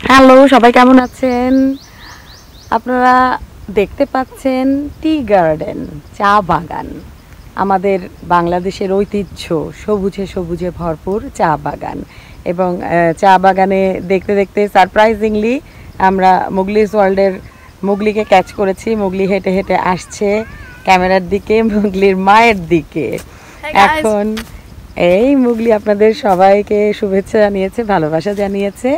Hello, সবাই কেমন আছেন? আপনারা দেখতে পাচ্ছেন টি গার্ডেন, চা বাগান। আমাদের বাংলাদেশের ঐতিহ্য, সবুজে সবুজে ভরপুর চা বাগান। এবং চা বাগানে দেখতে দেখতে সারপ্রাইজিংলি আমরা মুগলিস ওয়ার্ল্ডের মুগলিকে ক্যাচ করেছি। মুগলি হেঁটে হেঁটে আসছে ক্যামেরার দিকে, মুগলির মায়ের দিকে। এখন এই মুগলি আপনাদের সবাইকে শুভেচ্ছা জানিয়েছে, ভালোবাসা জানিয়েছে।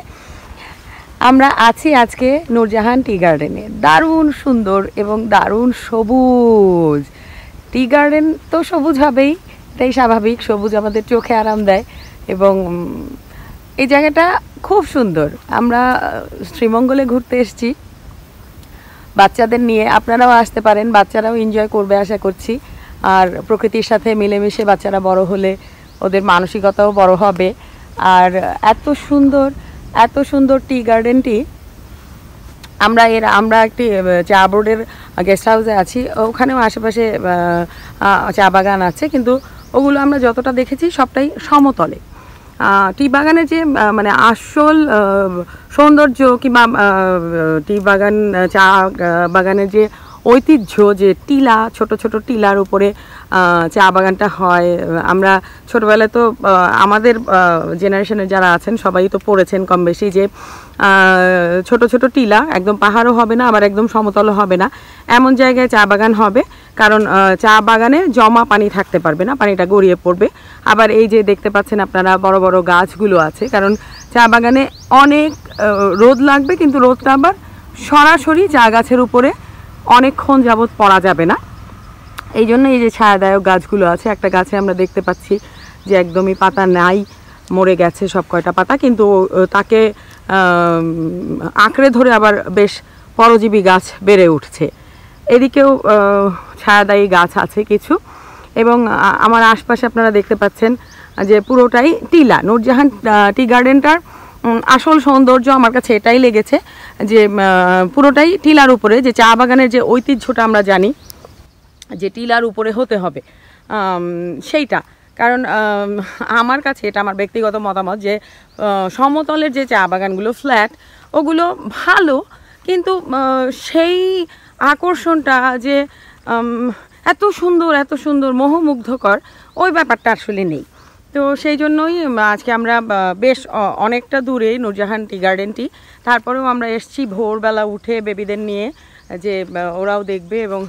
আমরা আছি আজকে নূরজাহান টি গার্ডেনে। দারুণ সুন্দর এবং দারুণ সবুজ। টি গার্ডেন তো সবুজ হবেই, এটাই স্বাভাবিক। সবুজ আমাদের চোখে আরাম দেয় এবং এই জায়গাটা খুব সুন্দর। আমরা শ্রীমঙ্গলে ঘুরতে এসেছি বাচ্চাদের নিয়ে, আপনারাও আসতে পারেন, বাচ্চারাও এনজয় করবে আশা করছি। আর প্রকৃতির সাথে মিলেমিশে বাচ্চারা বড় হলে ওদের মানসিকতাও বড় হবে। আর এত সুন্দর টি গার্ডেনটি আমরা একটি চা বোর্ডের গেস্ট হাউসে আছি, ওখানেও আশেপাশে চা বাগান আছে, কিন্তু ওগুলো আমরা যতটা দেখেছি সবটাই সমতলে। টি বাগানের যে মানে আসল সৌন্দর্য কিংবা টি বাগান চা বাগানের যে ঐতিহ্য, যে টিলা, ছোট ছোট টিলার উপরে চা বাগানটা হয়, আমরা ছোটবেলায় তো আমাদের জেনারেশনের যারা আছেন সবাই তো পড়েছেন কম বেশি, যে ছোট ছোট টিলা, একদম পাহাড়ও হবে না আবার একদম সমতলও হবে না, এমন জায়গায় চা বাগান হবে। কারণ চা বাগানে জমা পানি থাকতে পারবে না, পানিটা গড়িয়ে পড়বে। আবার এই যে দেখতে পাচ্ছেন আপনারা বড় বড় গাছগুলো আছে, কারণ চা বাগানে অনেক রোদ লাগবে, কিন্তু রোদটা আবার সরাসরি চা গাছের উপরে অনেকক্ষণ যাবৎ পড়া যাবে না। এই জন্য এই যে ছায়াদায়ক গাছগুলো আছে, একটা গাছে আমরা দেখতে পাচ্ছি যে একদমই পাতা নাই, মরে গেছে সব কয়টা পাতা, কিন্তু তাকে আঁকড়ে ধরে আবার বেশ পরজীবী গাছ বেড়ে উঠছে। এদিকেও ছায়াদায়ী গাছ আছে কিছু। এবং আমার আশপাশে আপনারা দেখতে পাচ্ছেন যে পুরোটাই টিলা। নূরজাহান টি গার্ডেনটার আসল সৌন্দর্য আমার কাছে এটাই লেগেছে যে পুরোটাই টিলার উপরে, যে চা বাগানের যে ঐতিহ্যটা আমরা জানি যে টিলার উপরে হতে হবে সেইটা। কারণ আমার কাছে এটা আমার ব্যক্তিগত মতামত যে সমতলের যে চা বাগানগুলো ফ্ল্যাট, ওগুলো ভালো, কিন্তু সেই আকর্ষণটা যে এত সুন্দর মোহমুগ্ধকর, ওই ব্যাপারটা আসলে নেই। তো সেই জন্যই আজকে আমরা বেশ অনেকটা দূরে নূরজাহান টি গার্ডেনটি, তারপরেও আমরা এসেছি ভোরবেলা উঠে বেবিদের নিয়ে, যে ওরাও দেখবে। এবং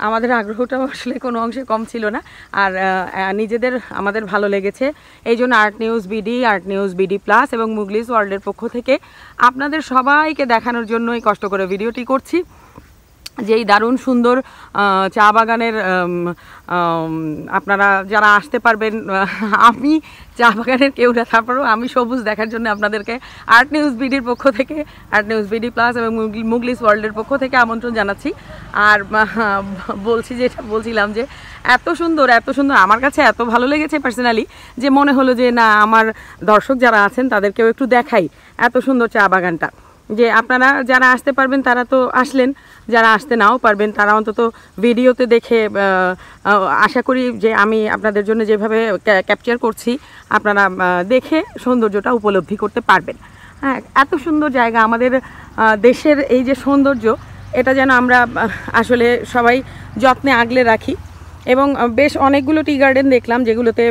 আমাদের আগ্রহটাও আসলে কোনো অংশে কম ছিল না। আর আমাদের ভালো লেগেছে, এই জন্য আর্ট নিউজ বিডি প্লাস এবং মুগলিস ওয়ার্ল্ডের পক্ষ থেকে আপনাদের সবাইকে দেখানোর জন্যই কষ্ট করে ভিডিওটি করছি যে এই দারুণ সুন্দর চা বাগানের আপনারা যারা আসতে পারবেন, আমি চা বাগানের কেউ না, তারপরেও আমি সবুজ দেখার জন্য আপনাদেরকে আর্ট নিউজ বিডির পক্ষ থেকে, আর্ট নিউজ বিডি প্লাস এবং মুগলিস ওয়ার্ল্ডের পক্ষ থেকে আমন্ত্রণ জানাচ্ছি। আর যেটা বলছিলাম যে এত সুন্দর আমার কাছে এত ভালো লেগেছে পার্সোনালি, যে মনে হলো যে না, আমার দর্শক যারা আছেন তাদেরকেও একটু দেখাই এত সুন্দর চা বাগানটা। যে আপনারা যারা আসতে পারবেন তারা তো আসলেন, যারা আসতে নাও পারবেন তারা অন্তত ভিডিওতে দেখে, আশা করি যে আমি আপনাদের জন্য যেভাবে ক্যাপচার করছি আপনারা দেখে সৌন্দর্যটা উপলব্ধি করতে পারবেন। হ্যাঁ, এত সুন্দর জায়গা, আমাদের দেশের এই যে সৌন্দর্য, এটা যেন আমরা আসলে সবাই যত্নে আগলে রাখি। এবং বেশ অনেকগুলো টি গার্ডেন দেখলাম যেগুলোতে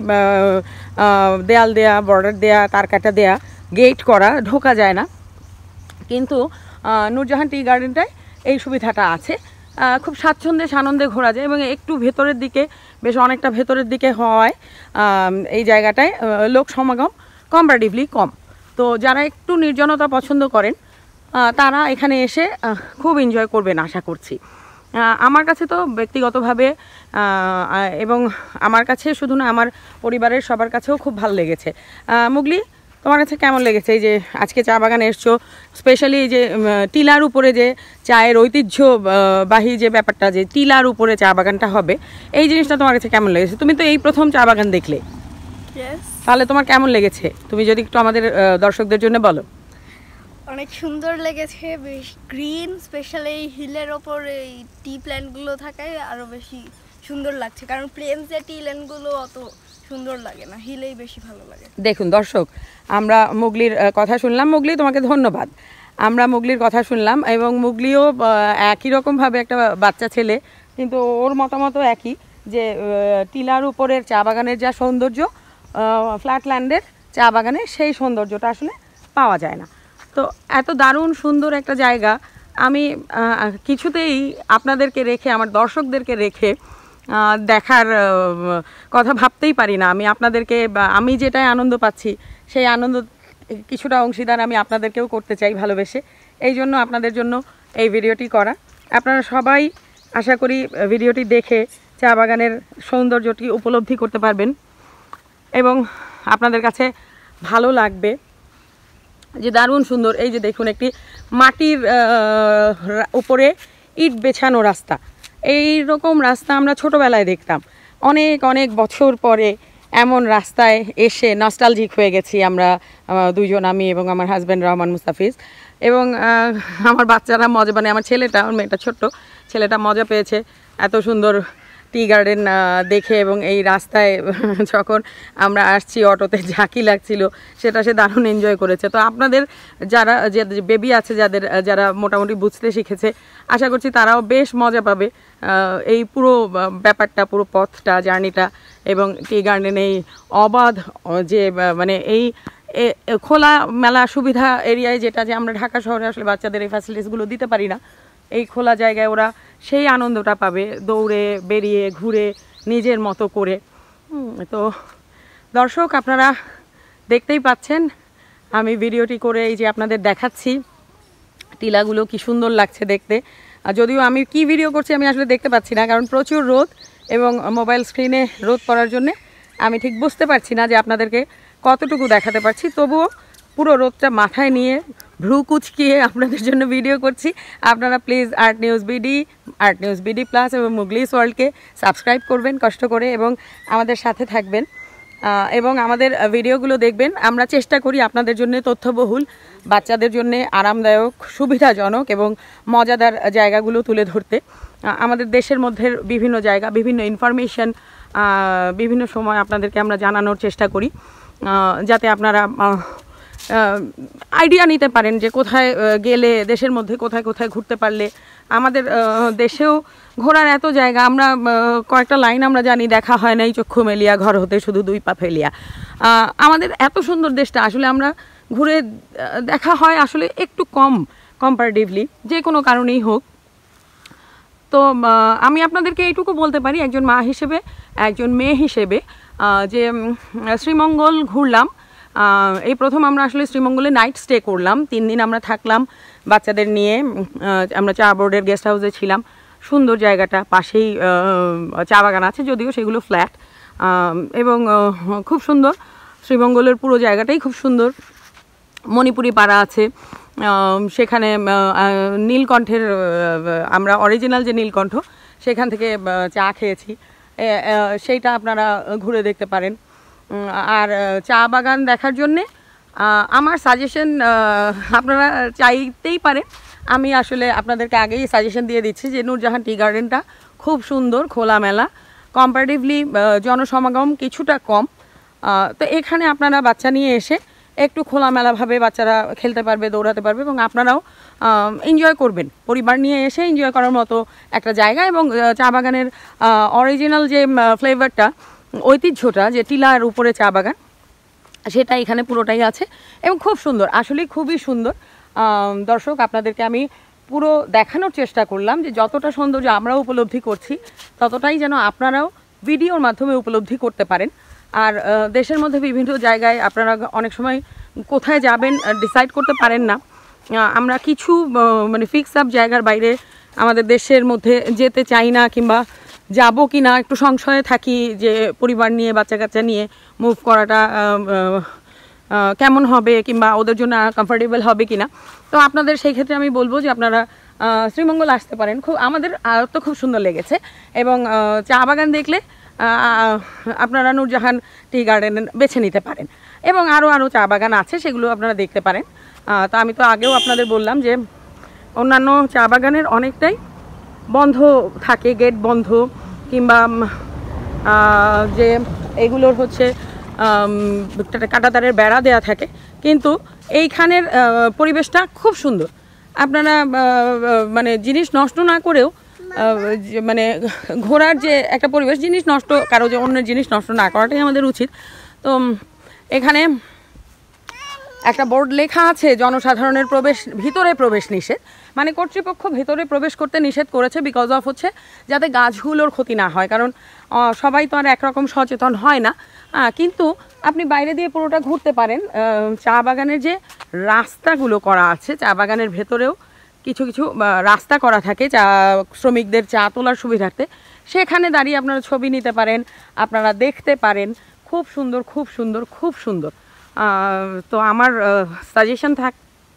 দেয়াল দেয়া, বর্ডার দেয়া, তারকাটা দেয়া, গেট করা, ঢোকা যায় না, কিন্তু নূরজাহান টি গার্ডেনটায় এই সুবিধাটা আছে। খুব স্বাচ্ছন্দ্যে সানন্দে ঘোরা যায় এবং একটু ভেতরের দিকে, বেশ অনেকটা ভেতরের দিকে হওয়ায় এই জায়গাটায় লোক সমাগম কম্পারেটিভলি কম। তো যারা একটু নির্জনতা পছন্দ করেন তারা এখানে এসে খুব এনজয় করবেন আশা করছি। আমার কাছে তো ব্যক্তিগতভাবে এবং আমার কাছে শুধু না, আমার পরিবারের সবার কাছেও খুব ভালো লেগেছে। মুগলি, তোমার কাছে কেমন লেগেছে এই যে আজকে চা বাগানে এসছো, স্পেশালি এই যে টিলার উপরে যে চায়ের ঐতিহ্যবাহী যে ব্যাপারটা, যে টিলার উপরে চা বাগানটা হবে, এই জিনিসটা তোমার কাছে কেমন লেগেছে? তুমি তো এই প্রথম চা বাগান দেখলে, তাহলে তোমার কেমন লেগেছে তুমি যদি একটু আমাদের দর্শকদের জন্য বলো। অনেক সুন্দর লেগেছে, বেশ গ্রিন, স্পেশালি এই হিলের ওপর এই টি প্ল্যান্টগুলো থাকায় আরও বেশি সুন্দর লাগছে, কারণ প্লেন যে টি প্ল্যান্টগুলো অত সুন্দর লাগে না, হিলেই বেশি ভালো লাগে। দেখুন দর্শক, আমরা মুগলির কথা শুনলাম। মুগলি, তোমাকে ধন্যবাদ। আমরা মুগলির কথা শুনলাম এবং মুগলিও একই রকমভাবে একটা বাচ্চা ছেলে, কিন্তু ওর মতামতও একই যে টিলার উপরের চা বাগানের যা সৌন্দর্য ফ্ল্যাটল্যান্ডের চা বাগানে সেই সৌন্দর্যটা আসলে পাওয়া যায় না। তো এত দারুণ সুন্দর একটা জায়গা আমি কিছুতেই আপনাদেরকে রেখে, আমার দর্শকদেরকে রেখে দেখার কথা ভাবতেই পারি না। আমি আপনাদেরকে, আমি যেটাই আনন্দ পাচ্ছি সেই আনন্দ কিছুটা অংশীদার আমি আপনাদেরকেও করতে চাই ভালোবেসে। এই জন্য আপনাদের জন্য এই ভিডিওটি করা। আপনারা সবাই আশা করি ভিডিওটি দেখে চা বাগানের সৌন্দর্যটি উপলব্ধি করতে পারবেন এবং আপনাদের কাছে ভালো লাগবে যে দারুণ সুন্দর। এই যে দেখুন, একটি মাটির উপরে ইট বেছানো রাস্তা। এই রকম রাস্তা আমরা ছোটোবেলায় দেখতাম। অনেক অনেক বছর পরে এমন রাস্তায় এসে নস্টালজিক হয়ে গেছি আমরা দুইজন, আমি এবং আমার হাজব্যান্ড রহমান মুস্তাফিজ। এবং আমার বাচ্চারা মজা, মানে আমার ছেলেটা, আমার মেয়েটা ছোট্ট, ছেলেটা মজা পেয়েছে এত সুন্দর টি গার্ডেন দেখে। এবং এই রাস্তায় যখন আমরা আসছি অটোতে ঝাঁকি লাগছিল, সেটা সে দারুণ এনজয় করেছে। তো আপনাদের যারা যে বেবি আছে, যারা মোটামুটি বুঝতে শিখেছে, আশা করছি তারাও বেশ মজা পাবে এই পুরো ব্যাপারটা, পুরো পথটা, জার্নিটা। এবং টি গার্ডেন এই অবাধ যে মানে এই খোলা মেলা সুবিধা এরিয়ায়, যেটা যে আমরা ঢাকা শহরে আসলে বাচ্চাদের এই ফ্যাসিলিটিসগুলো দিতে পারি না, এই খোলা জায়গায় ওরা সেই আনন্দটা পাবে, দৌড়ে বেরিয়ে ঘুরে নিজের মতো করে। তো দর্শক, আপনারা দেখতেই পাচ্ছেন আমি ভিডিওটি করে এই যে আপনাদের দেখাচ্ছি টিলাগুলো কি সুন্দর লাগছে দেখতে। যদিও আমি কি ভিডিও করছি আমি আসলে দেখতে পাচ্ছি না, কারণ প্রচুর রোদ এবং মোবাইল স্ক্রিনে রোদ পড়ার জন্যে আমি ঠিক বুঝতে পারছি না যে আপনাদেরকে কতটুকু দেখাতে পারছি। তবুও পুরো রোদটা মাথায় নিয়ে ভ্রু কুচকিয়ে আপনাদের জন্য ভিডিও করছি। আপনারা please art news BD plus এবং মুগলিস ওয়ার্ল্ডকে সাবস্ক্রাইব করবেন কষ্ট করে এবং আমাদের সাথে থাকবেন এবং আমাদের ভিডিওগুলো দেখবেন। আমরা চেষ্টা করি আপনাদের জন্য তথ্যবহুল, বাচ্চাদের জন্য আরামদায়ক, সুবিধাজনক এবং মজাদার জায়গাগুলো তুলে ধরতে। আমাদের দেশের মধ্যে বিভিন্ন জায়গা, বিভিন্ন ইনফরমেশন বিভিন্ন সময় আপনাদেরকে আমরা জানানোর চেষ্টা করি, যাতে আপনারা আইডিয়া নিতে পারেন যে কোথায় গেলে, দেশের মধ্যে কোথায় কোথায় ঘুরতে পারলে। আমাদের দেশেও ঘোরার এত জায়গা, আমরা কয়েকটা লাইন আমরা জানি, দেখা হয় নাই চক্ষু মেলিয়া, ঘর হতে শুধু দুই পা ফেলিয়া। আমাদের এত সুন্দর দেশটা আসলে আমরা ঘুরে দেখা হয় আসলে একটু কম কম্পারেটিভলি, যে কোনো কারণেই হোক। তো আমি আপনাদেরকে এইটুকু বলতে পারি একজন মা হিসেবে, একজন মেয়ে হিসেবে, যে শ্রীমঙ্গল ঘুরলাম। এই প্রথম আমরা আসলে শ্রীমঙ্গলে নাইট স্টে করলাম, 3 দিন আমরা থাকলাম বাচ্চাদের নিয়ে। আমরা চা বোর্ডের গেস্ট হাউসে ছিলাম। সুন্দর জায়গাটা, পাশেই চা বাগান আছে, যদিও সেগুলো ফ্ল্যাট, এবং খুব সুন্দর। শ্রীমঙ্গলের পুরো জায়গাটাই খুব সুন্দর। মণিপুরি পাড়া আছে, সেখানে নীলকণ্ঠের, আমরা অরিজিনাল যে নীলকণ্ঠ, সেখান থেকে চা খেয়েছি, সেইটা আপনারা ঘুরে দেখতে পারেন। আর চা বাগান দেখার জন্যে আমার সাজেশন আপনারা চাইতেই পারেন। আমি আসলে আপনাদেরকে আগেই সাজেশন দিয়ে দিচ্ছি যে নূরজাহান টি গার্ডেনটা খুব সুন্দর, খোলামেলা, কম্পারেটিভলি জনসমাগম কিছুটা কম। তো এখানে আপনারা বাচ্চা নিয়ে এসে একটু খোলামেলাভাবে বাচ্চারা খেলতে পারবে, দৌড়াতে পারবে এবং আপনারাও এনজয় করবেন। পরিবার নিয়ে এসে এনজয় করার মতো একটা জায়গা। এবং চা বাগানের অরিজিনাল যে ফ্লেভারটা, ঐতিহ্যটা, যে টিলার উপরে চা বাগান, সেটা এখানে পুরোটাই আছে এবং খুব সুন্দর, আসলে খুবই সুন্দর। দর্শক, আপনাদেরকে আমি পুরো দেখানোর চেষ্টা করলাম যে যতটা সৌন্দর্য আমরাও উপলব্ধি করছি, ততটাই যেন আপনারাও ভিডিওর মাধ্যমে উপলব্ধি করতে পারেন। আর দেশের মধ্যে বিভিন্ন জায়গায় আপনারা অনেক সময় কোথায় যাবেন ডিসাইড করতে পারেন না। আমরা কিছু মানে ফিক্স আপ জায়গার বাইরে আমাদের দেশের মধ্যে যেতে চাই না, কিংবা যাব কি না একটু সংশয়ে থাকি যে পরিবার নিয়ে, বাচ্চা কাচ্চা নিয়ে মুভ করাটা কেমন হবে, কিংবা ওদের জন্য কমফোর্টেবল হবে কিনা। তো আপনাদের সেই ক্ষেত্রে আমি বলবো যে আপনারা শ্রীমঙ্গল আসতে পারেন। আমাদের তো খুব সুন্দর লেগেছে এবং চা বাগান দেখলে আপনারা নূরজাহান টি গার্ডেন বেছে নিতে পারেন এবং আরও চা বাগান আছে, সেগুলো আপনারা দেখতে পারেন। তো আমি তো আগেও আপনাদের বললাম যে অন্যান্য চা বাগানের অনেকটাই বন্ধ থাকে, গেট বন্ধ, কিংবা যে এগুলোর হচ্ছে কাঁটাতারের বেড়া দেয়া থাকে, কিন্তু এইখানের পরিবেশটা খুব সুন্দর। আপনারা মানে জিনিস নষ্ট না করেও মানে ঘোরার যে একটা পরিবেশ, জিনিস নষ্ট কারো যে অন্যের জিনিস নষ্ট না করাটাই আমাদের উচিত। তো এখানে একটা বোর্ড লেখা আছে জনসাধারণের ভিতরে প্রবেশ নিষেধ, মানে কর্তৃপক্ষ ভেতরে প্রবেশ করতে নিষেধ করেছে বিকজ অফ হচ্ছে যাতে গাছগুলোর ক্ষতি না হয়, কারণ সবাই তো আর একরকম সচেতন হয় না। কিন্তু আপনি বাইরে দিয়ে পুরোটা ঘুরতে পারেন। চা বাগানের যে রাস্তাগুলো করা আছে, চা বাগানের ভেতরেও কিছু কিছু রাস্তা করা থাকে চা শ্রমিকদের চা তোলার সুবিধার্থে, সেখানে দাঁড়িয়ে আপনারা ছবি নিতে পারেন, আপনারা দেখতে পারেন। খুব সুন্দর, খুব সুন্দর, খুব সুন্দর। তো আমার সাজেশন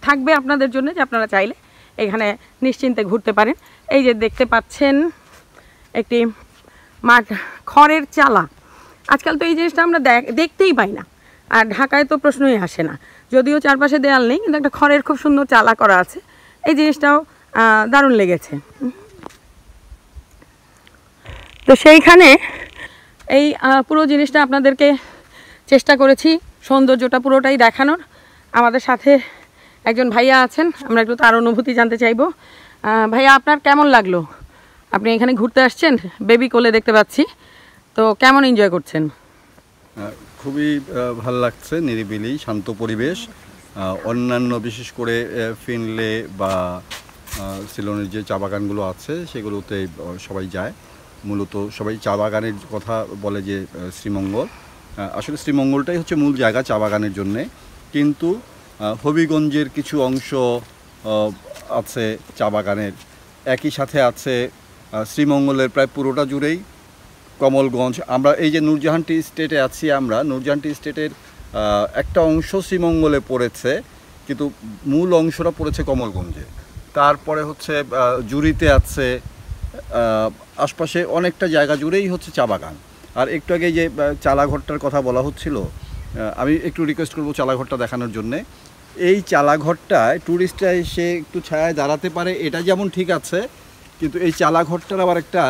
থাকবে আপনাদের জন্য যে আপনারা চাইলে এখানে নিশ্চিন্তে ঘুরতে পারেন। এই যে দেখতে পাচ্ছেন একটি মাঠ, খড়ের চালা। আজকাল তো এই জিনিসটা আমরা দেখতেই পাই না, আর ঢাকায় তো প্রশ্নই আসে না, যদিও চারপাশে দেয়াল নেই, কিন্তু একটা খড়ের খুব সুন্দর চালা করা আছে। এই জিনিসটাও দারুণ লেগেছে। তো সেইখানে এই পুরো জিনিসটা আপনাদেরকে চেষ্টা করেছি সৌন্দর্যটা পুরোটাই দেখানোর। আমাদের সাথে একজন ভাইয়া আছেন, আমরা একটু তার অনুভূতি জানতে চাইবো। ভাইয়া, আপনার কেমন লাগলো? আপনি এখানে ঘুরতে আসছেন, বেবি কোলে দেখতে পাচ্ছি, তো কেমন এনজয় করছেন? খুবই ভালো লাগছে, নিরিবিলি শান্ত পরিবেশ। অন্যান্য বিশেষ করে ফিনলে বা সিলনের যে চা বাগানগুলো আছে সেগুলোতে সবাই যায়। মূলত সবাই চা বাগানের কথা বলে যে শ্রীমঙ্গল, আসলে শ্রীমঙ্গলটাই হচ্ছে মূল জায়গা চা বাগানের জন্যে, কিন্তু হবিগঞ্জের কিছু অংশ আছে চা বাগানের, একই সাথে আছে শ্রীমঙ্গলের প্রায় পুরোটা জুড়েই কমলগঞ্জ। আমরা এই যে নূরজাহান টি স্টেটে আছি, আমরা নূরজাহান টি স্টেটের একটা অংশ শ্রীমঙ্গলে পড়েছে, কিন্তু মূল অংশটা পড়েছে কমলগঞ্জে। তারপরে হচ্ছে জুড়িতে আছে, আশপাশে অনেকটা জায়গা জুড়েই হচ্ছে চা বাগান। আর একটু আগে যে চালাঘরটার কথা বলা হচ্ছিল, আমি একটু রিকোয়েস্ট করবো চালাঘরটা দেখানোর জন্যে। এই চালাঘরটায় ট্যুরিস্টরা এসে একটু ছায়ায় দাঁড়াতে পারে, এটা যেমন ঠিক আছে, কিন্তু এই চালাঘরটার আবার একটা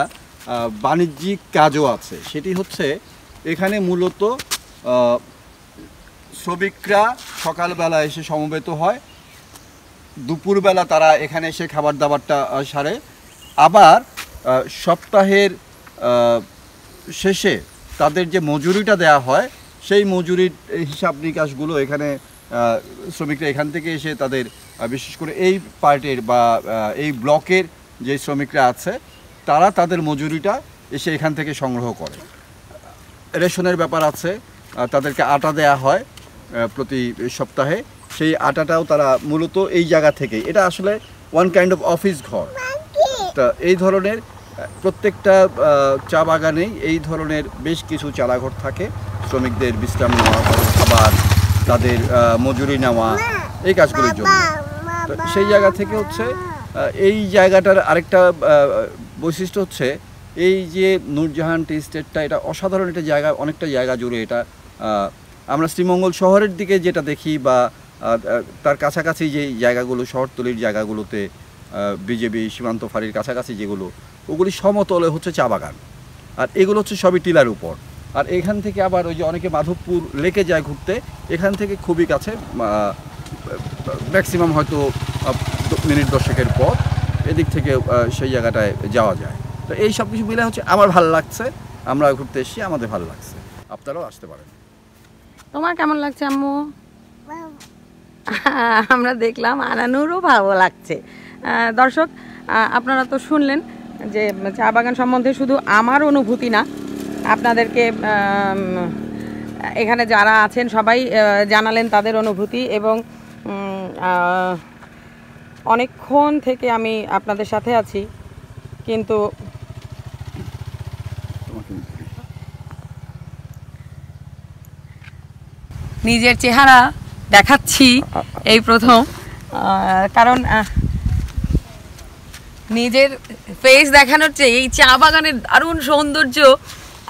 বাণিজ্যিক কাজও আছে। সেটি হচ্ছে এখানে মূলত শ্রমিকরা সকালবেলা এসে সমবেত হয়, দুপুরবেলা তারা এখানে এসে খাবার দাবারটা সারে, আবার সপ্তাহের শেষে তাদের যে মজুরিটা দেয়া হয় সেই মজুরির হিসাব নিকাশগুলো এখানে শ্রমিকরা এখান থেকে এসে তাদের, বিশেষ করে এই পার্টের বা এই ব্লকের যে শ্রমিকরা আছে তারা তাদের মজুরিটা এসে এখান থেকে সংগ্রহ করে। রেশনের ব্যাপার আছে, তাদেরকে আটা দেয়া হয় প্রতি সপ্তাহে, সেই আটাটাও তারা মূলত এই জায়গা থেকে, এটা আসলে ওয়ান কাইন্ড অফ অফিস ঘর। তা এই ধরনের প্রত্যেকটা চা বাগানেই এই ধরনের বেশ কিছু চালাঘর থাকে, শ্রমিকদের বিশ্রাম নেওয়া, খাবার, তাদের মজুরি নেওয়া, এই কাজগুলির জন্য। তো সেই জায়গা থেকে হচ্ছে এই জায়গাটার আরেকটা বৈশিষ্ট্য হচ্ছে এই যে নূরজাহান টি স্টেটটা, এটা অসাধারণ একটা জায়গা, অনেকটা জায়গা জুড়ে এটা। আমরা শ্রীমঙ্গল শহরের দিকে যেটা দেখি বা তার কাছাকাছি যে জায়গাগুলো, শহরতলির জায়গাগুলোতে, বিজেপি সীমান্ত ফাঁড়ির কাছাকাছি যেগুলো, ওগুলি সমতলে হচ্ছে চা বাগান, আর এগুলো হচ্ছে সবই টিলার উপর। আর এখান থেকে আবার ওই যে অনেকে মাধবপুর লেকে যায় ঘুরতে, এখান থেকে খুবই কাছে, ম্যাক্সিমাম হয়তো মিনিট 10-এর পর এদিক থেকে সেই জায়গাটায় যাওয়া যায়। তো এই সব কিছু মিলে হচ্ছে আমার ভালো লাগছে, আমরা ঘুরতে এসেছি, আমাদের ভালো লাগছে, আপনারাও আসতে পারেন। তোমার কেমন লাগছে আম্মু? আমরা দেখলাম আনানুরও ভালো লাগছে। দর্শক, আপনারা তো শুনলেন যে চা বাগান সম্বন্ধে শুধু আমার অনুভূতি না, আপনাদেরকে এখানে যারা আছেন সবাই জানালেন তাদের অনুভূতি, এবং অনেকক্ষণ থেকে আমি আপনাদের সাথে আছি, কিন্তু নিজের চেহারা দেখাচ্ছি এই প্রথম, কারণ নিজের ফেস দেখানোর চেয়ে এই চা বাগানের দারুণ সৌন্দর্য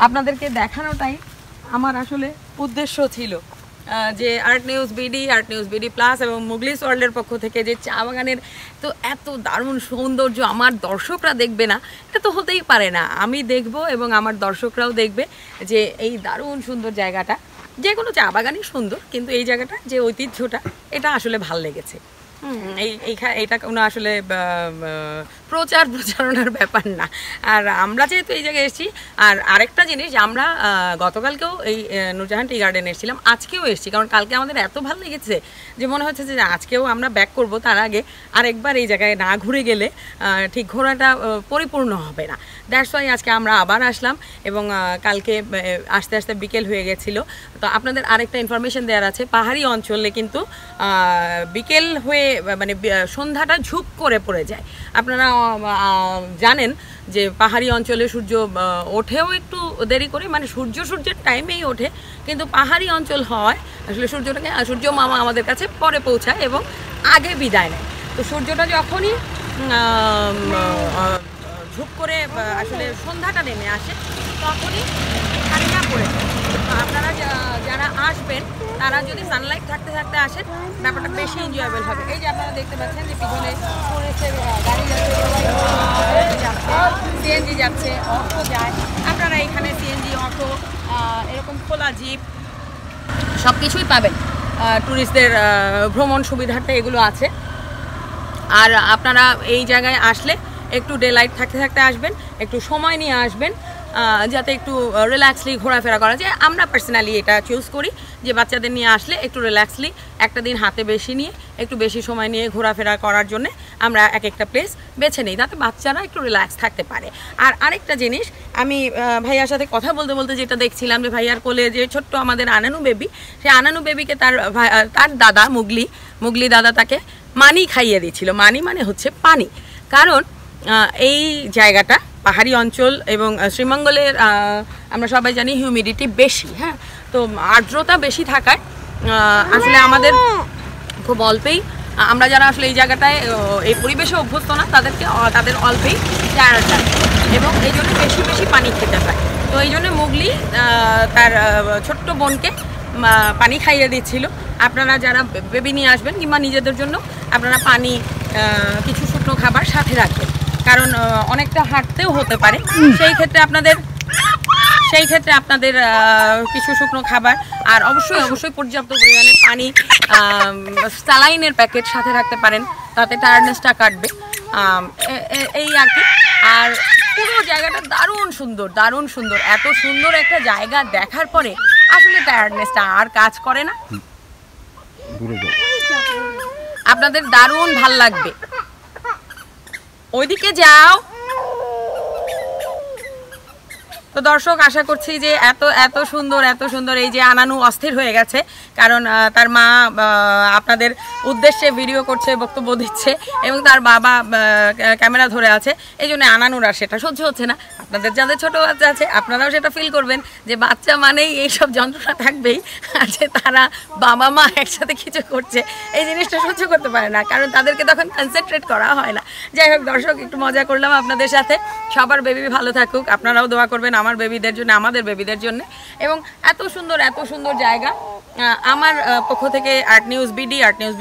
আপনাদেরকে দেখানোটাই আমার আসলে উদ্দেশ্য ছিল। যে আর্ট নিউজ বিডি প্লাস এবং মুগলিস ওয়ার্ল্ডের পক্ষ থেকে যে চা বাগানের তো এত দারুণ সৌন্দর্য আমার দর্শকরা দেখবে না, এটা তো হতেই পারে না। আমি দেখব এবং আমার দর্শকরাও দেখবে যে এই দারুণ সুন্দর জায়গাটা, যে কোনো চা বাগানই সুন্দর, কিন্তু এই জায়গাটা যে ঐতিহ্যটা এটা আসলে ভাল লেগেছে। এইটা কোনো আসলে প্রচারণার ব্যাপার না। আর আমরা যেহেতু এই জায়গায় এসেছি, আর আরেকটা জিনিস, আমরা গতকালকেও এই নূরজাহান টি গার্ডেনে এসেছিলাম, আজকেও এসেছি, কারণ কালকে আমাদের এত ভালো লেগেছে যে মনে হচ্ছে যে আজকেও আমরা ব্যাক করব। তার আগে আরেকবার এই জায়গায় না ঘুরে গেলে ঠিক ঘোরাটা পরিপূর্ণ হবে না। দ্যাটস ওয়াই আজকে আমরা আবার আসলাম এবং কালকে আস্তে আস্তে বিকেল হয়ে গেছিলো। তো আপনাদের আরেকটা ইনফরমেশন দেওয়ার আছে, পাহাড়ি অঞ্চলে কিন্তু বিকেল হয়ে মানে সন্ধ্যাটা ঝুপ করে পড়ে যায়। আপনারা জানেন যে পাহাড়ি অঞ্চলে সূর্য ওঠেও একটু দেরি করে, মানে সূর্যের টাইমেই ওঠে, কিন্তু পাহাড়ি অঞ্চল হয় আসলে সূর্য মামা আমাদের কাছে পরে পৌঁছায় এবং আগে বিদায় নেয়। তো সূর্যটা যখনই ঝুপ করে আসলে সন্ধ্যাটা নেমে আসে তখনই ঠান্ডা পড়ে যায়। আপনারা যারা আসবেন তারা যদি সানলাইট থাকতে থাকতে আসেন, ব্যাপারটা বেশি এনজয়েবল হবে। এই যে আপনারা দেখতে পাচ্ছেন যে পিছনে টুরিস্টের গাড়ি যাচ্ছে, সিএনজি যাচ্ছে, অটো যায়। আপনারা এখানে সিএনজি, অটো, এরকম খোলা জিপ সব কিছুই পাবেন। টুরিস্টদের ভ্রমণ সুবিধার্থে এগুলো আছে। আর আপনারা এই জায়গায় আসলে একটু ডে লাইট থাকতে থাকতে আসবেন, একটু সময় নিয়ে আসবেন, যাতে একটু রিল্যাক্সলি ঘোরাফেরা করা যায়। আমরা পার্সোনালি এটা চুজ করি যে বাচ্চাদের নিয়ে আসলে একটু রিল্যাক্সলি একটা দিন হাতে বেশি নিয়ে একটু বেশি সময় নিয়ে ঘোরাফেরা করার জন্য আমরা এক একটা প্লেস বেছে নিই, তাতে বাচ্চারা একটু রিল্যাক্স থাকতে পারে। আর আরেকটা জিনিস, আমি ভাইয়ার সাথে কথা বলতে বলতে যেটা দেখছিলাম যে ভাইয়ার কোলে যে ছোট্ট আমাদের আনানু বেবি, সেই আনানু বেবিকে তার দাদা মুগলি দাদা তাকে মানি খাইয়ে দিচ্ছিল। মানি মানে হচ্ছে পানি। কারণ এই জায়গাটা পাহাড়ি অঞ্চল এবং শ্রীমঙ্গলের আমরা সবাই জানি হিউমিডিটি বেশি, হ্যাঁ, তো আর্দ্রতা বেশি থাকায় আসলে আমাদের খুব অল্পেই, আমরা যারা আসলে এই জায়গাটায় এই পরিবেশে অভ্যস্ত না তাদের অল্পেই টায়ার্ড লাগে এবং এই জন্য বেশি বেশি পানি খেতে হয়। তো এই জন্য মুগলি তার ছোট্ট বোনকে পানি খাইয়ে দিচ্ছিল। আপনারা যারা বেবি নিয়ে আসবেন কিংবা নিজেদের জন্য আপনারা পানি, কিছু শুকনো খাবার সাথে রাখবেন, কারণ অনেকটা হাঁটতেও হতে পারে। সেই ক্ষেত্রে আপনাদের কিছু শুকনো খাবার আর অবশ্যই পর্যাপ্ত পরিমাণে পানি, স্যালাইনের প্যাকেট সাথে রাখতে পারেন, তাতে টায়ার্ডনেসটা কাটবে। এই আর কি। আর পুরো জায়গাটা দারুণ সুন্দর। এত সুন্দর একটা জায়গা দেখার পরে আসলে টায়ার্ডনেসটা আর কাজ করে না, আপনাদের দারুণ ভাল লাগবে। ওইদিকে যাও। তো দর্শক, আশা করছি যে এত সুন্দর এই যে আনানু অস্থির হয়ে গেছে, কারণ তার মা আপনাদের উদ্দেশ্যে ভিডিও করছে, বক্তব্য দিচ্ছে এবং তার বাবা ক্যামেরা ধরে আছে। এই জন্য আনানুর আর সেটা সহ্য হচ্ছে না। আপনাদের যাদের ছোট বাচ্চা আছে আপনারাও সেটা ফিল করবেন যে বাচ্চা মানেই এইসব যন্ত্রণা থাকবেই, আর যে তারা বাবা মা একসাথে কিছু করছে এই জিনিসটা সহ্য করতে পারে না, কারণ তাদেরকে তখন কনসেন্ট্রেট করা হয় না। যাই হোক দর্শক, একটু মজা করলাম আপনাদের সাথে। সবার বেবি ভালো থাকুক, আপনারাও দোয়া করবেন আমার বেবিদের জন্য, আমাদের বেবিদের জন্য। এবং এত সুন্দর জায়গা আমার পক্ষ থেকে আর্ট নিউজ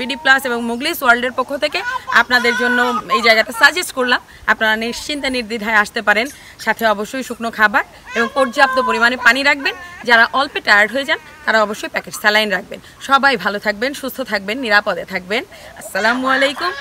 বিডি প্লাস এবং মুগলিস ওয়ার্ল্ডের পক্ষ থেকে আপনাদের জন্য এই জায়গাটা সাজেস্ট করলাম। আপনারা নিশ্চিন্তে নির্দ্বিধায় আসতে পারেন। সাথে অবশ্যই শুকনো খাবার এবং পর্যাপ্ত পরিমাণে পানি রাখবেন। যারা অল্পে টায়ার্ড হয়ে যান তারা অবশ্যই প্যাকেট স্যালাইন রাখবেন। সবাই ভালো থাকবেন, সুস্থ থাকবেন, নিরাপদে থাকবেন। আসসালামু আলাইকুম।